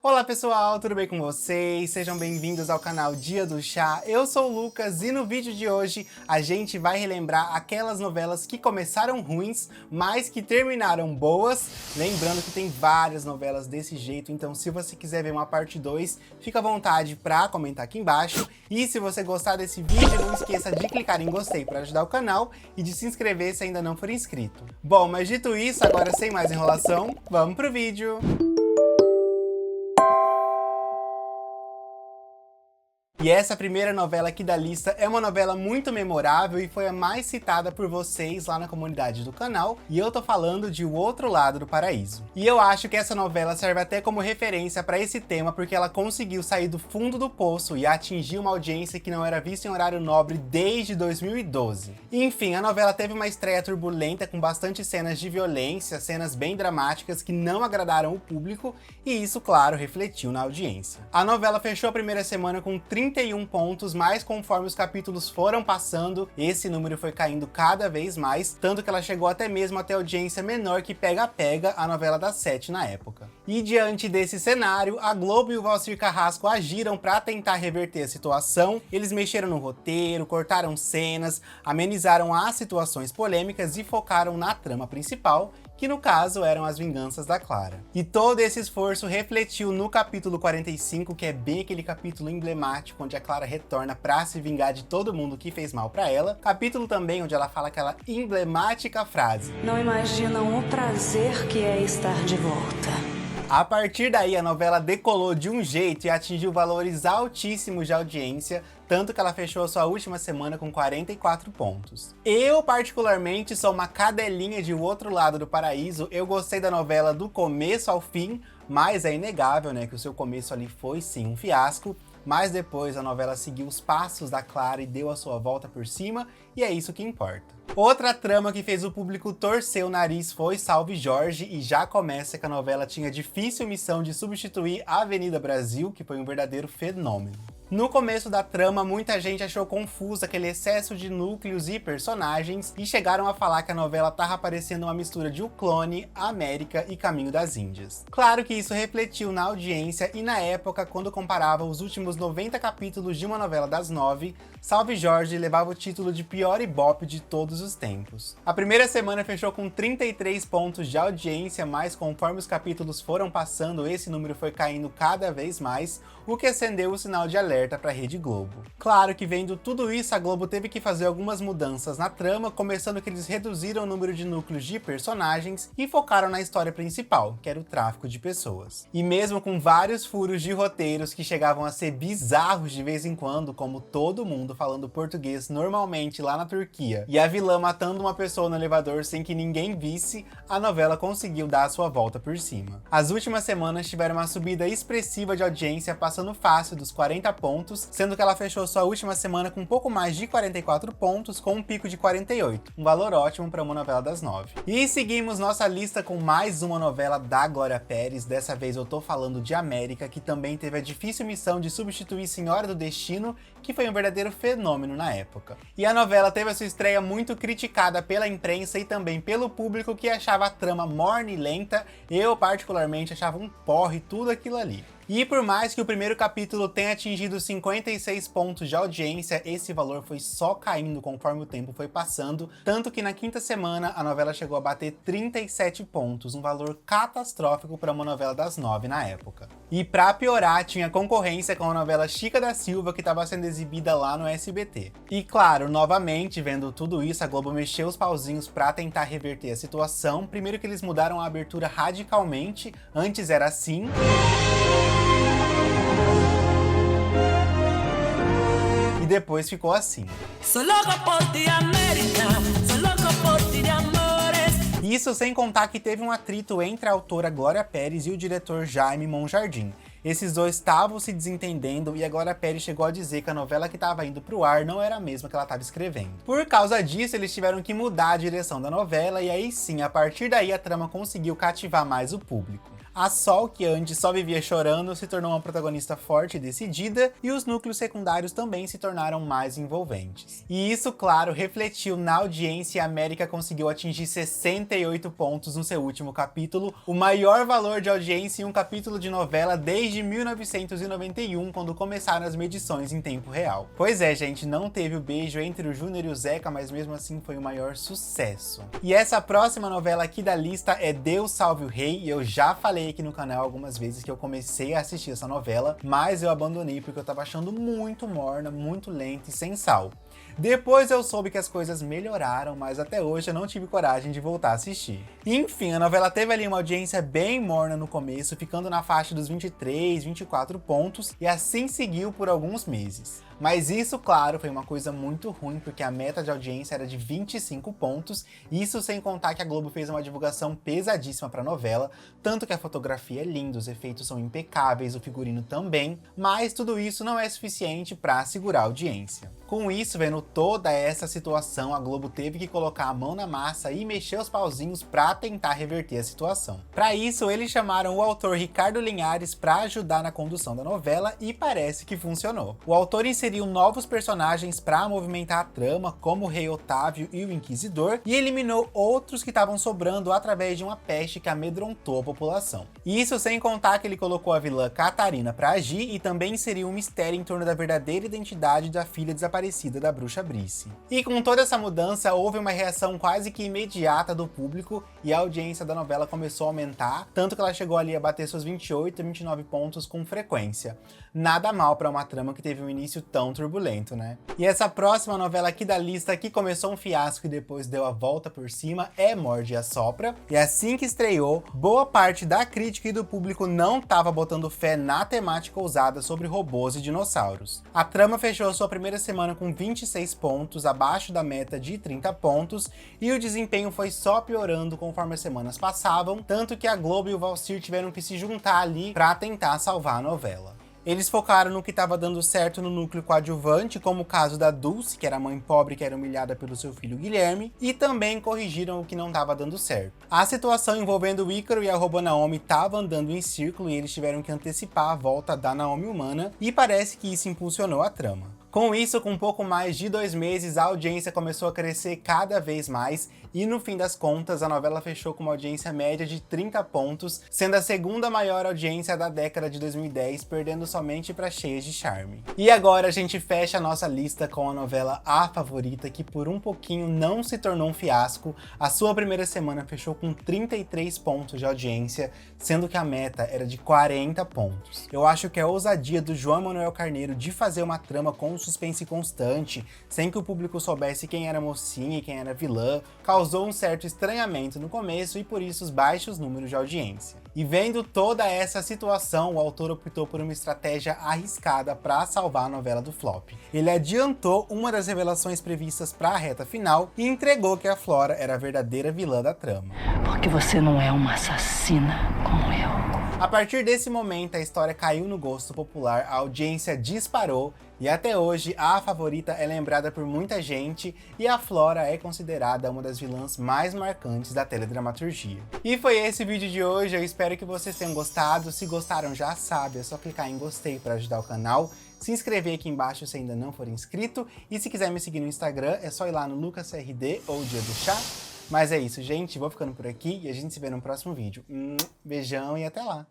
Olá pessoal, tudo bem com vocês? Sejam bem-vindos ao canal Dia do Chá. Eu sou o Lucas e no vídeo de hoje a gente vai relembrar aquelas novelas que começaram ruins, mas que terminaram boas. Lembrando que tem várias novelas desse jeito, então se você quiser ver uma parte 2, fica à vontade para comentar aqui embaixo. E se você gostar desse vídeo, não esqueça de clicar em gostei para ajudar o canal e de se inscrever se ainda não for inscrito. Bom, mas dito isso, agora sem mais enrolação, vamos pro vídeo! E essa primeira novela aqui da lista é uma novela muito memorável e foi a mais citada por vocês lá na comunidade do canal, e eu tô falando de O Outro Lado do Paraíso. E eu acho que essa novela serve até como referência para esse tema porque ela conseguiu sair do fundo do poço e atingir uma audiência que não era vista em horário nobre desde 2012. Enfim, a novela teve uma estreia turbulenta com bastante cenas de violência, cenas bem dramáticas que não agradaram o público, e isso, claro, refletiu na audiência. A novela fechou a primeira semana com 31 pontos, mas conforme os capítulos foram passando, esse número foi caindo cada vez mais, tanto que ela chegou até mesmo a ter audiência menor que Pega Pega, a novela das 7 na época. E diante desse cenário, a Globo e o Valcir Carrasco agiram para tentar reverter a situação. Eles mexeram no roteiro, cortaram cenas, amenizaram as situações polêmicas e focaram na trama principal, que no caso eram as vinganças da Clara. E todo esse esforço refletiu no capítulo 45, que é bem aquele capítulo emblemático onde a Clara retorna pra se vingar de todo mundo que fez mal pra ela. Capítulo também onde ela fala aquela emblemática frase: "Não imaginam o prazer que é estar de volta." A partir daí, a novela decolou de um jeito e atingiu valores altíssimos de audiência, tanto que ela fechou a sua última semana com 44 pontos. Eu, particularmente, sou uma cadelinha de O Outro Lado do Paraíso. Eu gostei da novela do começo ao fim, mas é inegável, né, que o seu começo ali foi sim um fiasco, mas depois a novela seguiu os passos da Clara e deu a sua volta por cima, e é isso que importa. Outra trama que fez o público torcer o nariz foi Salve Jorge, e já começa que a novela tinha a difícil missão de substituir a Avenida Brasil, que foi um verdadeiro fenômeno. No começo da trama, muita gente achou confuso aquele excesso de núcleos e personagens e chegaram a falar que a novela tava parecendo uma mistura de O Clone, América e Caminho das Índias. Claro que isso refletiu na audiência e na época, quando comparava os últimos 90 capítulos de uma novela das 9, Salve Jorge levava o título de pior ibope de todos os tempos. A primeira semana fechou com 33 pontos de audiência, mas conforme os capítulos foram passando, esse número foi caindo cada vez mais, o que acendeu o sinal de alerta para a Rede Globo. Claro que vendo tudo isso, a Globo teve que fazer algumas mudanças na trama, começando que eles reduziram o número de núcleos de personagens e focaram na história principal, que era o tráfico de pessoas. E mesmo com vários furos de roteiros que chegavam a ser bizarros de vez em quando, como todo mundo falando português normalmente lá na Turquia, e a vilã matando uma pessoa no elevador sem que ninguém visse, a novela conseguiu dar a sua volta por cima. As últimas semanas tiveram uma subida expressiva de audiência, passando fácil dos 40 pontos, sendo que ela fechou sua última semana com um pouco mais de 44 pontos, com um pico de 48, um valor ótimo para uma novela das 9. E seguimos nossa lista com mais uma novela da Glória Pérez. Dessa vez eu tô falando de América, que também teve a difícil missão de substituir Senhora do Destino, que foi um verdadeiro fenômeno na época. E a novela teve a sua estreia muito criticada pela imprensa e também pelo público, que achava a trama morna e lenta. Eu particularmente achava um porre tudo aquilo ali. E por mais que o primeiro capítulo tenha atingido 56 pontos de audiência, esse valor foi só caindo conforme o tempo foi passando, tanto que na quinta semana a novela chegou a bater 37 pontos, um valor catastrófico para uma novela das 9 na época. E pra piorar, tinha concorrência com a novela Chica da Silva, que estava sendo exibida lá no SBT. E claro, novamente, vendo tudo isso, a Globo mexeu os pauzinhos para tentar reverter a situação. Primeiro que eles mudaram a abertura radicalmente, antes era assim, e depois ficou assim. Soy loco por ti, América. Soy loco por ti de amores. Isso sem contar que teve um atrito entre a autora Glória Pérez e o diretor Jaime Monjardim. Esses dois estavam se desentendendo e a Glória Pérez chegou a dizer que a novela que estava indo pro ar não era a mesma que ela estava escrevendo. Por causa disso, eles tiveram que mudar a direção da novela, e aí sim, a partir daí a trama conseguiu cativar mais o público. A Sol, que antes só vivia chorando, se tornou uma protagonista forte e decidida, e os núcleos secundários também se tornaram mais envolventes. E isso, claro, refletiu na audiência e a América conseguiu atingir 68 pontos no seu último capítulo, o maior valor de audiência em um capítulo de novela desde 1991, quando começaram as medições em tempo real. Pois é, gente, não teve o beijo entre o Júnior e o Zeca, mas mesmo assim foi o maior sucesso. E essa próxima novela aqui da lista é Deus Salve o Rei, e eu já falei aqui no canal algumas vezes que eu comecei a assistir essa novela, mas eu abandonei porque eu tava achando muito morna, muito lenta e sem sal. Depois eu soube que as coisas melhoraram, mas até hoje eu não tive coragem de voltar a assistir. Enfim, a novela teve ali uma audiência bem morna no começo, ficando na faixa dos 23, 24 pontos, e assim seguiu por alguns meses. Mas isso, claro, foi uma coisa muito ruim, porque a meta de audiência era de 25 pontos, isso sem contar que a Globo fez uma divulgação pesadíssima pra novela, tanto que a fotografia é linda, os efeitos são impecáveis, o figurino também, mas tudo isso não é suficiente pra segurar a audiência. Com isso, vendo toda essa situação, a Globo teve que colocar a mão na massa e mexer os pauzinhos pra tentar reverter a situação. Pra isso, eles chamaram o autor Ricardo Linhares pra ajudar na condução da novela e parece que funcionou. O autor inseriu novos personagens pra movimentar a trama, como o Rei Otávio e o Inquisidor, e eliminou outros que estavam sobrando através de uma peste que amedrontou a população. Isso sem contar que ele colocou a vilã Catarina pra agir e também inseriu um mistério em torno da verdadeira identidade da filha desaparecida da bruxa Brice. E com toda essa mudança, houve uma reação quase que imediata do público e a audiência da novela começou a aumentar, tanto que ela chegou ali a bater seus 28 e 29 pontos com frequência. Nada mal para uma trama que teve um início tão turbulento, né? E essa próxima novela aqui da lista, que começou um fiasco e depois deu a volta por cima, é Morde e Assopra. E assim que estreou, boa parte da crítica e do público não tava botando fé na temática ousada sobre robôs e dinossauros. A trama fechou sua primeira semana com 26 pontos, abaixo da meta de 30 pontos, e o desempenho foi só piorando conforme as semanas passavam, tanto que a Globo e o Valcir tiveram que se juntar ali para tentar salvar a novela. Eles focaram no que estava dando certo no núcleo coadjuvante, como o caso da Dulce, que era a mãe pobre que era humilhada pelo seu filho Guilherme, e também corrigiram o que não estava dando certo. A situação envolvendo o Ícaro e a robô Naomi estava andando em círculo e eles tiveram que antecipar a volta da Naomi humana, e parece que isso impulsionou a trama. Com isso, com um pouco mais de 2 meses, a audiência começou a crescer cada vez mais e no fim das contas, a novela fechou com uma audiência média de 30 pontos, sendo a segunda maior audiência da década de 2010, perdendo somente para Cheias de Charme. E agora a gente fecha a nossa lista com a novela A Favorita, que por um pouquinho não se tornou um fiasco. A sua primeira semana fechou com 33 pontos de audiência, sendo que a meta era de 40 pontos. Eu acho que a ousadia do João Manuel Carneiro de fazer uma trama com suspense constante, sem que o público soubesse quem era mocinha e quem era vilã, causou um certo estranhamento no começo e por isso os baixos números de audiência. E vendo toda essa situação, o autor optou por uma estratégia arriscada para salvar a novela do flop. Ele adiantou uma das revelações previstas para a reta final e entregou que a Flora era a verdadeira vilã da trama. Porque você não é uma assassina como eu. A partir desse momento, a história caiu no gosto popular, a audiência disparou e até hoje A Favorita é lembrada por muita gente e a Flora é considerada uma das vilãs mais marcantes da teledramaturgia. E foi esse o vídeo de hoje, eu espero que vocês tenham gostado. Se gostaram, já sabe, é só clicar em gostei para ajudar o canal, se inscrever aqui embaixo se ainda não for inscrito e se quiser me seguir no Instagram é só ir lá no LucasCRD ou Dia do Chá. Mas é isso, gente, vou ficando por aqui e a gente se vê no próximo vídeo. Beijão e até lá!